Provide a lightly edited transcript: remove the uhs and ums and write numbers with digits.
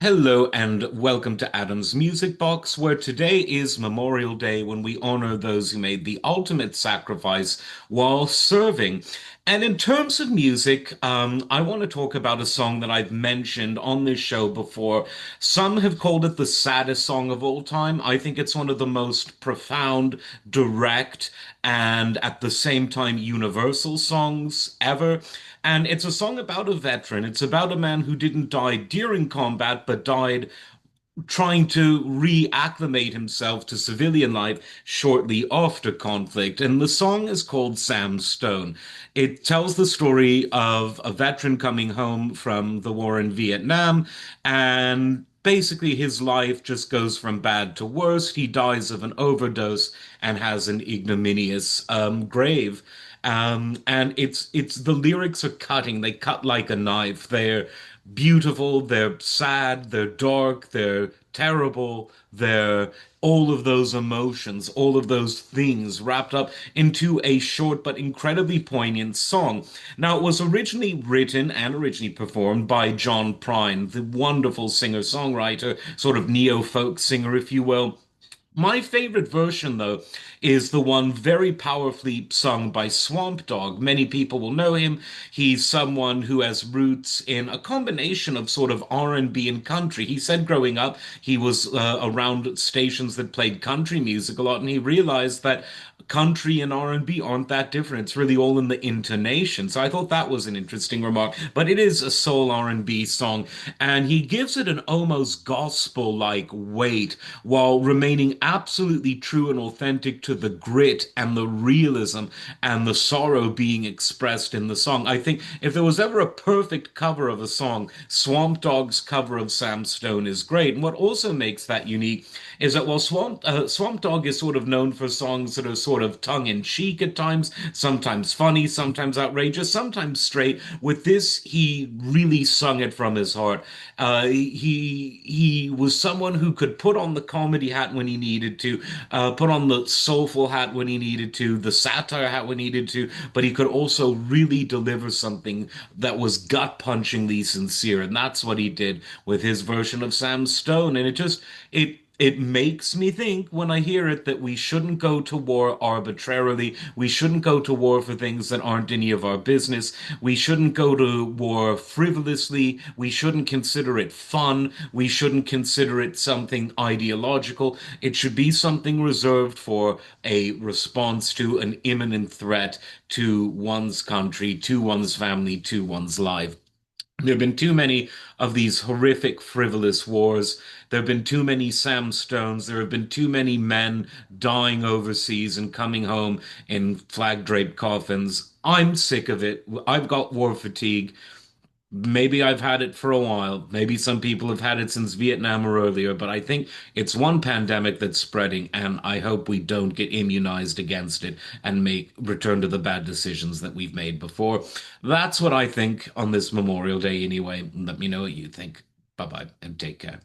Hello and welcome to Adam's Music Box, where today is Memorial Day when we honor those who made the ultimate sacrifice while serving. And in terms of music, I want to talk about a song that I've mentioned on this show before. Some have called it the saddest song of all time. I think it's one of the most profound, direct, and at the same time universal songs ever. And it's a song about a veteran. It's about a man who didn't die during combat, but died trying to reacclimate himself to civilian life shortly after conflict. And the song is called Sam Stone. It tells the story of a veteran coming home from the war in Vietnam, and basically his life just goes from bad to worse. He dies of an overdose and has an ignominious grave. And it's the lyrics are cutting. They cut like a knife. They're beautiful, they're sad, they're dark, they're terrible, they're all of those emotions, all of those things wrapped up into a short but incredibly poignant song. Now, it was originally written and originally performed by John Prine, the wonderful singer-songwriter, sort of neo-folk singer, if you will. My favorite version, though, is the one very powerfully sung by Swamp Dogg. Many people will know him. He's someone who has roots in a combination of sort of R&B and country. He said growing up he was around stations that played country music a lot, and he realized that country and R&B aren't that different. It's really all in the intonation. So I thought that was an interesting remark. But it is a soul R&B song, and he gives it an almost gospel-like weight while remaining absolutely true and authentic to the grit and the realism and the sorrow being expressed in the song. I think if there was ever a perfect cover of a song, Swamp Dogg's cover of Sam Stone is great. And what also makes that unique is that while Swamp Dogg is sort of known for songs that are sort of tongue-in-cheek at times, sometimes funny, sometimes outrageous, sometimes straight, with this, he really sung it from his heart. He was someone who could put on the comedy hat when he needed to, put on the soulful hat when he needed to, the satire hat when he needed to, but he could also really deliver something that was gut-punchingly sincere, and that's what he did with his version of Sam Stone. And it makes me think when I hear it that we shouldn't go to war arbitrarily. We shouldn't go to war for things that aren't any of our business. We shouldn't go to war frivolously. We shouldn't consider it fun. We shouldn't consider it something ideological. It should be something reserved for a response to an imminent threat to one's country, to one's family, to one's life. There have been too many of these horrific, frivolous wars. There have been too many Sam Stones. There have been too many men dying overseas and coming home in flag-draped coffins. I'm sick of it. I've got war fatigue. Maybe I've had it for a while. Maybe some people have had it since Vietnam or earlier, but I think it's one pandemic that's spreading, and I hope we don't get immunized against it and make return to the bad decisions that we've made before. That's what I think on this Memorial Day anyway. Let me know what you think. Bye bye and take care.